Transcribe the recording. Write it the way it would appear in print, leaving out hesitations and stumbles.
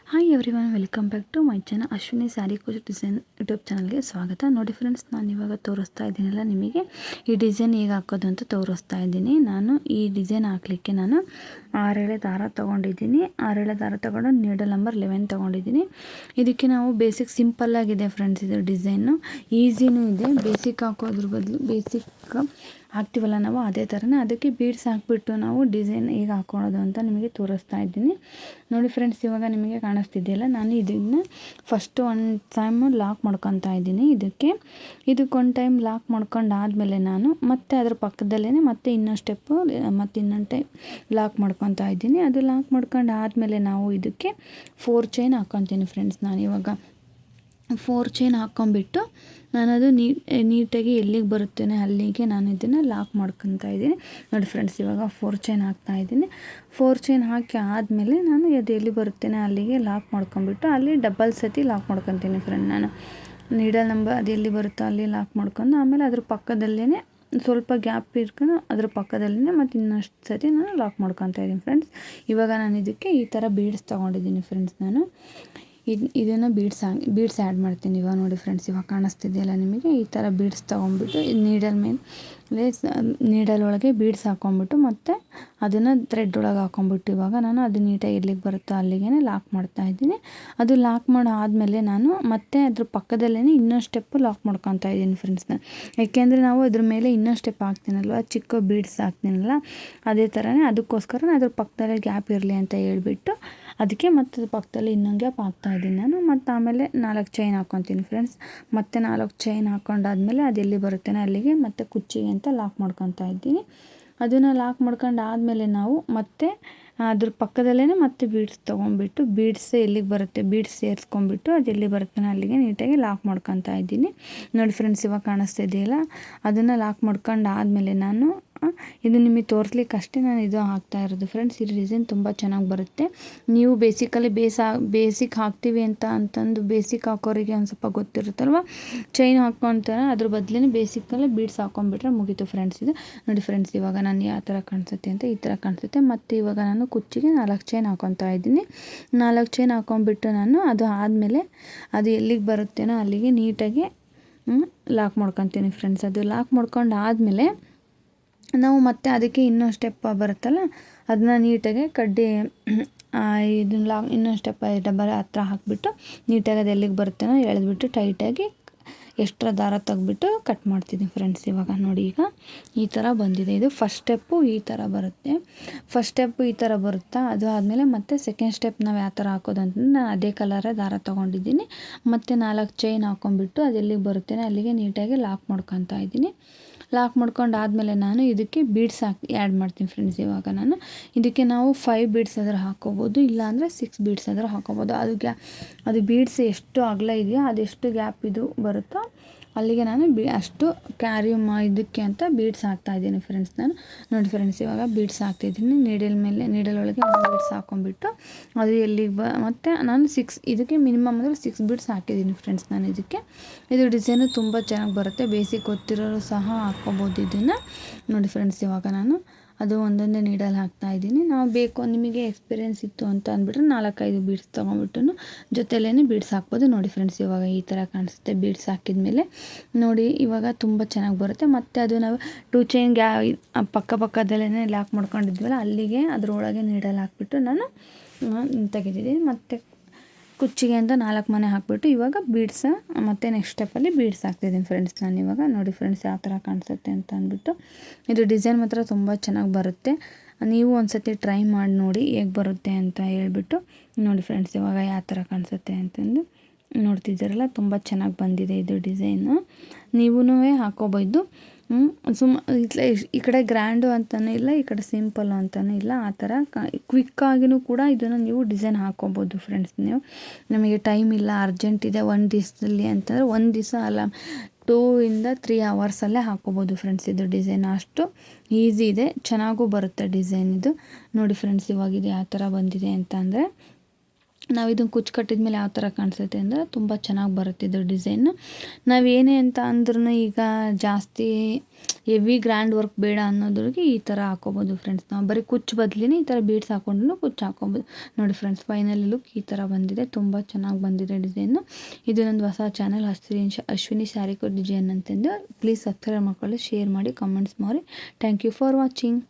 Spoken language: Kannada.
Hi everyone, welcome back to my channel Ashwini saree ಕೋಚ್ ಡಿಸೈನ್ ಯೂಟ್ಯೂಬ್ ಚಾನಲ್ಗೆ ಸ್ವಾಗತ. ನೋಡಿ ಫ್ರೆಂಡ್ಸ್, ನಾನು ಇವಾಗ ತೋರಿಸ್ತಾ ಇದ್ದೀನಲ್ಲ ನಿಮಗೆ ಈ ಡಿಸೈನ್ ಹೇಗೆ ಹಾಕೋದು ಅಂತ ತೋರಿಸ್ತಾ ಇದ್ದೀನಿ. ನಾನು ಈ ಡಿಸೈನ್ ಹಾಕಲಿಕ್ಕೆ ನಾನು 6 ಎಳೆ ದಾರ ತೊಗೊಂಡಿದ್ದೀನಿ. 6 ಎಳೆ ದಾರ ತೊಗೊಂಡು ನೀಡಲ್ ನಂಬರ್ 11 ತೊಗೊಂಡಿದ್ದೀನಿ. ಇದಕ್ಕೆ ನಾವು ಬೇಸಿಕ್ ಸಿಂಪಲ್ಲಾಗಿದೆ ಫ್ರೆಂಡ್ಸ್. ಇದು ಡಿಸೈನು ಈಸಿನೂ ಇದೆ. ಬೇಸಿಕ್ ಹಾಕೋದ್ರ ಬದಲು ಬೇಸಿಕ್ ಹಾಕ್ತೀವಲ್ಲ ನಾವು, ಅದೇ ಥರನೇ ಅದಕ್ಕೆ ಬೀಡ್ಸ್ ಹಾಕ್ಬಿಟ್ಟು ನಾವು ಡಿಸೈನ್ ಹೇಗೆ ಹಾಕೊಳ್ಳೋದು ಅಂತ ನಿಮಗೆ ತೋರಿಸ್ತಾ ಇದ್ದೀನಿ. ನೋಡಿ ಫ್ರೆಂಡ್ಸ್, ಇವಾಗ ನಿಮಗೆ ಕಾಣಿಸ್ತಿದೆಯಲ್ಲ, ನಾನು ಇದನ್ನು ಫಸ್ಟು ಒಂದು ಟೈಮ್ ಲಾಕ್ ಮಾಡ್ಕೊತಾ ಇದ್ದೀನಿ. ಇದಕ್ಕೊಂದು ಟೈಮ್ ಲಾಕ್ ಮಾಡ್ಕೊಂಡಾದಮೇಲೆ ನಾನು ಮತ್ತೆ ಅದ್ರ ಪಕ್ಕದಲ್ಲೇ ಮತ್ತೆ ಇನ್ನೊಂದು ಸ್ಟೆಪ್ಪು ಮತ್ತು ಇನ್ನೊಂದು ಟೈಮ್ ಲಾಕ್ ಮಾಡ್ಕೊತಾ ಇದ್ದೀನಿ. ಅದು ಲಾಕ್ ಮಾಡ್ಕೊಂಡು ಆದಮೇಲೆ ನಾವು ಇದಕ್ಕೆ 4 ಚೈನ್ ಹಾಕ್ಕೊತೀನಿ ಫ್ರೆಂಡ್ಸ್. ನಾನು ಇವಾಗ 4 ಚೈನ್ ಹಾಕ್ಕೊಂಬಿಟ್ಟು ನಾನದು ನೀಟಾಗಿ ಎಲ್ಲಿಗೆ ಬರುತ್ತೇನೆ ಅಲ್ಲಿಗೆ ನಾನು ಇದನ್ನು ಲಾಕ್ ಮಾಡ್ಕೊತಾ ಇದ್ದೀನಿ. ನೋಡಿ ಫ್ರೆಂಡ್ಸ್, ಇವಾಗ 4 ಚೈನ್ ಹಾಕ್ತಾಯಿದ್ದೀನಿ. 4 ಚೈನ್ ಹಾಕಿ ಆದಮೇಲೆ ನಾನು ಅದು ಎಲ್ಲಿ ಬರುತ್ತೇನೆ ಅಲ್ಲಿಗೆ ಲಾಕ್ ಮಾಡ್ಕೊಂಬಿಟ್ಟು ಅಲ್ಲಿ ಡಬಲ್ ಸತಿ ಲಾಕ್ ಮಾಡ್ಕೊತೀನಿ ಫ್ರೆಂಡ್. ನಾನು ನೀಡಲ್ ನಂಬರ್ ಅದು ಎಲ್ಲಿ ಬರುತ್ತೋ ಅಲ್ಲಿ ಲಾಕ್ ಮಾಡ್ಕೊಂಡು ಆಮೇಲೆ ಅದ್ರ ಪಕ್ಕದಲ್ಲೇ ಸ್ವಲ್ಪ ಗ್ಯಾಪ್ ಇಟ್ಕೊಂಡು ಅದ್ರ ಪಕ್ಕದಲ್ಲೇ ಮತ್ತು ಇನ್ನಷ್ಟು ಸತಿ ನಾನು ಲಾಕ್ ಮಾಡ್ಕೊತಾ ಇದ್ದೀನಿ ಫ್ರೆಂಡ್ಸ್. ಇವಾಗ ನಾನು ಇದಕ್ಕೆ ಈ ಥರ ಬೀಡ್ಸ್ ತೊಗೊಂಡಿದ್ದೀನಿ ಫ್ರೆಂಡ್ಸ್. ನಾನು ಇದನ್ನು ಬೀಡ್ಸ್ ಆ್ಯಡ್ ಮಾಡ್ತೀನಿ. ಇವಾಗ ನೋಡಿ ಫ್ರೆಂಡ್ಸ್, ಇವಾಗ ಕಾಣಿಸ್ತಿದೆಯಲ್ಲ ನಿಮಗೆ, ಈ ಥರ ಬೀಡ್ಸ್ ತೊಗೊಂಡ್ಬಿಟ್ಟು ನೀಡಲ್ ಮೇಲೆ ನೀಡಲ್ ಒಳಗೆ ಬೀಡ್ಸ್ ಹಾಕ್ಕೊಂಬಿಟ್ಟು ಮತ್ತು ಅದನ್ನು ಥ್ರೆಡ್ ಒಳಗೆ ಹಾಕ್ಕೊಂಬಿಟ್ಟು ಇವಾಗ ನಾನು ಅದು ನೀಟಾಗಿ ಎಲ್ಲಿಗೆ ಬರುತ್ತೋ ಅಲ್ಲಿಗೆ ಲಾಕ್ ಮಾಡ್ತಾಯಿದ್ದೀನಿ. ಅದು ಲಾಕ್ ಮಾಡಾದಮೇಲೆ ನಾನು ಮತ್ತೆ ಅದ್ರ ಪಕ್ಕದಲ್ಲೇ ಇನ್ನೊಂದು ಸ್ಟೆಪ್ಪು ಲಾಕ್ ಮಾಡ್ಕೊತಾ ಇದ್ದೀನಿ ಫ್ರೆಂಡ್ಸ್. ನಾನು ಯಾಕೆಂದರೆ ನಾವು ಅದ್ರ ಮೇಲೆ ಇನ್ನೊಂದು ಸ್ಟೆಪ್ ಹಾಕ್ತೀನಲ್ವ, ಚಿಕ್ಕ ಬೀಡ್ಸ್ ಹಾಕ್ತೀನಲ್ಲ, ಅದೇ ಥರನೇ ಅದಕ್ಕೋಸ್ಕರ ಅದ್ರ ಪಕ್ಕದಲ್ಲೇ ಗ್ಯಾಪ್ ಇರಲಿ ಅಂತ ಹೇಳ್ಬಿಟ್ಟು ಅದಕ್ಕೆ ಮತ್ತು ಪಕ್ಕದಲ್ಲಿ ಇನ್ನೊಂದು ಗ್ಯಾಪ್ ಹಾಕ್ತಾಯಿದ್ದೀನಿ ನಾನು. ಮತ್ತು ಆಮೇಲೆ 4 ಚೈನ್ ಹಾಕ್ಕೊತೀನಿ ಫ್ರೆಂಡ್ಸ್. ಮತ್ತು 4 ಚೈನ್ ಹಾಕ್ಕೊಂಡಾದ್ಮೇಲೆ ಅದು ಎಲ್ಲಿ ಬರುತ್ತೇನೆ ಅಲ್ಲಿಗೆ ಮತ್ತು ಕುಚ್ಚಿಗೆ ಅಂತ ಲಾಕ್ ಮಾಡ್ಕೊತಾ ಇದ್ದೀನಿ. ಅದನ್ನು ಲಾಕ್ ಮಾಡ್ಕೊಂಡು ಆದಮೇಲೆ ನಾವು ಮತ್ತೆ ಅದ್ರ ಪಕ್ಕದಲ್ಲೇ ಮತ್ತೆ ಬೀಡ್ಸ್ ತೊಗೊಂಡ್ಬಿಟ್ಟು ಬೀಡ್ಸ್ ಎಲ್ಲಿಗೆ ಬರುತ್ತೆ ಬೀಡ್ಸ್ ಸೇರಿಸ್ಕೊಂಡ್ಬಿಟ್ಟು ಅದು ಎಲ್ಲಿ ಬರುತ್ತೇನೆ ಅಲ್ಲಿಗೆ ನೀಟಾಗಿ ಲಾಕ್ ಮಾಡ್ಕೊತಾ ಇದ್ದೀನಿ. ನೋಡಿ ಫ್ರೆಂಡ್ಸ್, ಇವಾಗ ಕಾಣಿಸ್ತಾ ಇದೆಯಲ್ಲ, ಅದನ್ನು ಲಾಕ್ ಮಾಡ್ಕೊಂಡು ಆದಮೇಲೆ ನಾನು ಇದು ನಿಮಗೆ ತೋರಿಸ್ಲಿಕ್ಕೆ ಅಷ್ಟೇ ನಾನು ಇದು ಹಾಕ್ತಾ ಇರೋದು ಫ್ರೆಂಡ್ಸ್. ಈ ಡಿಸೈನ್ ತುಂಬ ಚೆನ್ನಾಗಿ ಬರುತ್ತೆ. ನೀವು ಬೇಸಿಕಲಿ ಬೇಸಿಕ್ ಹಾಕ್ತೀವಿ ಅಂತಂದು ಬೇಸಿಕ್ ಹಾಕೋರಿಗೆ ಒಂದು ಸ್ವಲ್ಪ ಗೊತ್ತಿರುತ್ತಲ್ವ, ಚೈನ್ ಹಾಕ್ಕೊತಾರೆ, ಅದ್ರ ಬದಲೇ ಬೇಸಿಕಲ್ಲೇ ಬೀಡ್ಸ್ ಹಾಕ್ಕೊಂಡ್ಬಿಟ್ರೆ ಮುಗೀತು ಫ್ರೆಂಡ್ಸ್. ಇದು ನೋಡಿ ಫ್ರೆಂಡ್ಸ್, ಇವಾಗ ನಾನು ಯಾವ ಥರ ಕಾಣಿಸುತ್ತೆ ಅಂತ ಈ ಥರ ಕಾಣಿಸುತ್ತೆ. ಮತ್ತು ಇವಾಗ ನಾನು ಕುಚ್ಚಿಗೆ 4 ಚೈನ್ ಹಾಕ್ಕೊತಾ ಇದ್ದೀನಿ. 4 ಚೈನ್ ಹಾಕ್ಕೊಂಡ್ಬಿಟ್ಟು ನಾನು ಅದು ಆದಮೇಲೆ ಅದು ಎಲ್ಲಿಗೆ ಬರುತ್ತೇನೋ ಅಲ್ಲಿಗೆ ನೀಟಾಗಿ ಲಾಕ್ ಮಾಡ್ಕೊತೀನಿ ಫ್ರೆಂಡ್ಸ್. ಅದು ಲಾಕ್ ಮಾಡ್ಕೊಂಡು ಆದಮೇಲೆ ನಾವು ಮತ್ತೆ ಅದಕ್ಕೆ ಇನ್ನೊಂದು ಸ್ಟೆಪ್ ಬರುತ್ತಲ್ಲ, ಅದನ್ನ ನೀಟಾಗಿ ಕಡ್ಡಿ ಇದನ್ನ ಇನ್ನೊಂದು ಸ್ಟೆಪ್ ಡಬಲ್ ಹತ್ರ ಹಾಕಿಬಿಟ್ಟು ನೀಟಾಗಿ ಅದು ಎಲ್ಲಿಗೆ ಬರುತ್ತೇನೋ ಎಳೆದ್ಬಿಟ್ಟು ಟೈಟಾಗಿ ಎಕ್ಸ್ಟ್ರಾ ದಾರ ತೆಗ್ಬಿಟ್ಟು ಕಟ್ ಮಾಡ್ತಿದ್ದೀನಿ ಫ್ರೆಂಡ್ಸ್. ಇವಾಗ ನೋಡಿ, ಈಗ ಈ ಥರ ಬಂದಿದೆ. ಇದು ಫಸ್ಟ್ ಸ್ಟೆಪ್ಪು ಈ ಥರ ಬರುತ್ತೆ. ಫಸ್ಟ್ ಸ್ಟೆಪ್ಪು ಈ ಥರ ಬರುತ್ತಾ, ಅದು ಆದಮೇಲೆ ಮತ್ತೆ ಸೆಕೆಂಡ್ ಸ್ಟೆಪ್ ನಾವು ಯಾವ ಥರ ಹಾಕೋದು ಅಂತಂದ್ರೆ ನಾನು ಅದೇ ಕಲರೇ ದಾರ ತೊಗೊಂಡಿದ್ದೀನಿ. ಮತ್ತು 4 ಚೈನ್ ಹಾಕ್ಕೊಂಬಿಟ್ಟು ಅದು ಎಲ್ಲಿಗೆ ಬರುತ್ತೇನೆ ಅಲ್ಲಿಗೆ ನೀಟಾಗಿ ಲಾಕ್ ಮಾಡ್ಕೊತಾ ಇದ್ದೀನಿ. ಲಾಕ್ ಮಾಡ್ಕೊಂಡು ಆದಮೇಲೆ ನಾನು ಇದಕ್ಕೆ ಬೀಡ್ಸ್ ಆ್ಯಡ್ ಮಾಡ್ತೀನಿ ಫ್ರೆಂಡ್ಸ್. ಇವಾಗ ನಾನು ಇದಕ್ಕೆ ನಾವು 5 ಬೀಡ್ಸ್ ಆದರೂ ಹಾಕ್ಕೋಬೋದು, ಇಲ್ಲಾಂದರೆ 6 ಬೀಡ್ಸ್ ಆದರೂ ಹಾಕ್ಕೋಬೋದು. ಅದು ಬೀಡ್ಸ್ ಎಷ್ಟು ಅಗಲ ಇದೆಯೋ ಅದೆಷ್ಟು ಗ್ಯಾಪ್ ಇದು ಬರುತ್ತೋ ಅಲ್ಲಿಗೆ ನಾನು ಅಷ್ಟು ಕ್ಯಾರಿ ಇದಕ್ಕೆ ಅಂತ ಬೀಡ್ಸ್ ಹಾಕ್ತಾಯಿದ್ದೀನಿ ಫ್ರೆಂಡ್ಸ್. ನಾನು ನೋಡಿ ಫ್ರೆಂಡ್ಸ್, ಇವಾಗ ಬೀಡ್ಸ್ ಹಾಕ್ತಾಯಿದ್ದೀನಿ. ನೀಡಲ್ ಒಳಗೆ ಬೀಡ್ಸ್ ಹಾಕ್ಕೊಂಬಿಟ್ಟು ಅದು ಎಲ್ಲಿಗೆ ಮತ್ತು ನಾನು ಇದಕ್ಕೆ ಮಿನಿಮಮ್ ಅಂದರೆ 6 ಬೀಡ್ಸ್ ಹಾಕಿದ್ದೀನಿ ಫ್ರೆಂಡ್ಸ್. ನಾನು ಇದು ಡಿಸೈನು ತುಂಬ ಚೆನ್ನಾಗಿ ಬರುತ್ತೆ. ಬೇಸಿಕ್ ಗೊತ್ತಿರೋರು ಸಹ ಹಾಕ್ಕೋಬೋದು ಇದನ್ನು. ನೋಡಿ ಫ್ರೆಂಡ್ಸ್, ಇವಾಗ ನಾನು ಅದು ಒಂದೊಂದೇ ನೀಡಲ್ ಹಾಕ್ತಾಯಿದ್ದೀನಿ. ನಾವು ಬೇಕು ನಿಮಗೆ ಎಕ್ಸ್ಪೀರಿಯೆನ್ಸ್ ಇತ್ತು ಅಂತ ಅಂದ್ಬಿಟ್ರೆ 4-5 ಬೀಡ್ಸ್ ತೊಗೊಂಬಿಟ್ಟು ಜೊತೆಲೇ ಬೀಡ್ಸ್ ಹಾಕ್ಬೋದು. ನೋಡಿ ಫ್ರೆಂಡ್ಸ್, ಇವಾಗ ಈ ಥರ ಕಾಣಿಸುತ್ತೆ. ಬೀಡ್ಸ್ ಹಾಕಿದ್ಮೇಲೆ ನೋಡಿ ಇವಾಗ ತುಂಬ ಚೆನ್ನಾಗಿ ಬರುತ್ತೆ. ಮತ್ತು ಅದು ನಾವು 2 ಚೈನ್ ಪಕ್ಕದಲ್ಲೇ ಲಾಕ್ ಮಾಡ್ಕೊಂಡಿದ್ವಲ್ಲ ಅಲ್ಲಿಗೆ ಅದರೊಳಗೆ ನೀಡಲ್ ಹಾಕ್ಬಿಟ್ಟು ನಾನು ತೆಗೆದಿದ್ದೀನಿ. ಮತ್ತು ಕುಚ್ಚಿಗೆ ಅಂತ 4 ಮನೆ ಹಾಕಿಬಿಟ್ಟು ಇವಾಗ ಬೀಡ್ಸ್ ಮತ್ತು ನೆಕ್ಸ್ಟ್ ಸ್ಟೆಪ್ಪಲ್ಲಿ ಬೀಡ್ಸ್ ಹಾಕ್ತಿದ್ದೀನಿ ಫ್ರೆಂಡ್ಸ್. ನಾನು ಇವಾಗ ನೋಡಿ ಫ್ರೆಂಡ್ಸ್ ಯಾವ ಥರ ಕಾಣಿಸುತ್ತೆ ಅಂತ ಅಂದ್ಬಿಟ್ಟು. ಇದು ಡಿಸೈನ್ ಮಾತ್ರ ತುಂಬ ಚೆನ್ನಾಗಿ ಬರುತ್ತೆ. ನೀವು ಒಂದು ಸತಿ ಟ್ರೈ ಮಾಡಿ ನೋಡಿ ಹೇಗೆ ಬರುತ್ತೆ ಅಂತ ಹೇಳ್ಬಿಟ್ಟು. ನೋಡಿ ಫ್ರೆಂಡ್ಸ್, ಇವಾಗ ಯಾವ ಥರ ಕಾಣಿಸುತ್ತೆ ಅಂತಂದು ನೋಡ್ತಿದ್ದೀರಲ್ಲ, ತುಂಬ ಚೆನ್ನಾಗಿ ಬಂದಿದೆ ಇದು ಡಿಸೈನು. ನೀವೂ ಹಾಕ್ಕೋಬೋದು. ಈ ಕಡೆ ಗ್ರ್ಯಾಂಡು ಅಂತಲೇ ಇಲ್ಲ, ಈ ಕಡೆ ಸಿಂಪಲ್ಲು ಅಂತಲೇ ಇಲ್ಲ. ಆ ಥರ ಕ್ವಿಕ್ಕಾಗಿಯೂ ಕೂಡ ಇದನ್ನು ನೀವು ಡಿಸೈನ್ ಹಾಕ್ಕೋಬೋದು ಫ್ರೆಂಡ್ಸ್. ನೀವು ನಮಗೆ ಟೈಮ್ ಇಲ್ಲ, ಅರ್ಜೆಂಟ್ ಇದೆ ಒಂದು ದಿವಸದಲ್ಲಿ ಅಂತಂದರೆ 1 ದಿವಸ ಅಲ್ಲ 2 ಇಂದ 3 ಅವರ್ಸಲ್ಲೇ ಹಾಕ್ಕೋಬೋದು ಫ್ರೆಂಡ್ಸ್. ಇದು ಡಿಸೈನ್ ಅಷ್ಟು ಈಸಿ ಇದೆ, ಚೆನ್ನಾಗೂ ಬರುತ್ತೆ ಡಿಸೈನ್ ಇದು. ನೋಡಿ ಫ್ರೆಂಡ್ಸ್, ಇವಾಗ ಇದು ಯಾವ ಥರ ಬಂದಿದೆ ಅಂತ ಅಂದರೆ ನಾವು ಇದನ್ನು ಕುಚ್ಚು ಕಟ್ಟಿದ ಮೇಲೆ ಯಾವ ಥರ ಕಾಣಿಸುತ್ತೆ ಅಂದರೆ ತುಂಬ ಚೆನ್ನಾಗಿ ಬರುತ್ತೆ ಇದು ಡಿಸೈನ್. ನಾವೇನೇ ಅಂತ ಅಂದ್ರೂ ಈಗ ಜಾಸ್ತಿ ಹೆವಿ ಗ್ರ್ಯಾಂಡ್ ವರ್ಕ್ ಬೇಡ ಅನ್ನೋದ್ರಿಗೆ ಈ ಥರ ಹಾಕೋಬೋದು ಫ್ರೆಂಡ್ಸ್. ನಾವು ಬರೀ ಕುಚ್ಚು ಬದಲಿನೇ ಈ ಥರ ಬೀಡ್ಸ್ ಹಾಕ್ಕೊಂಡು ಕುಚ್ಚು ಹಾಕ್ಕೊಬೋದು. ನೋಡಿ ಫ್ರೆಂಡ್ಸ್, ಫೈನಲಿ ಲುಕ್ ಈ ಥರ ಬಂದಿದೆ. ತುಂಬ ಚೆನ್ನಾಗಿ ಬಂದಿದೆ ಡಿಸೈನು. ಇದು ನಂದು ಹೊಸ ಚಾನಲ್ ಅಶ್ವಿನಿ ಸ್ಯಾರಿ ಕೋಟ್ ಡಿಸೈನ್ ಅಂತಂದು. ಪ್ಲೀಸ್ ಸಬ್ಸ್ಕ್ರೈಬ್ ಮಾಡ್ಕೊಳ್ಳಿ, ಶೇರ್ ಮಾಡಿ, ಕಮೆಂಟ್ಸ್ ಮಾಡಿ. Thank you for watching.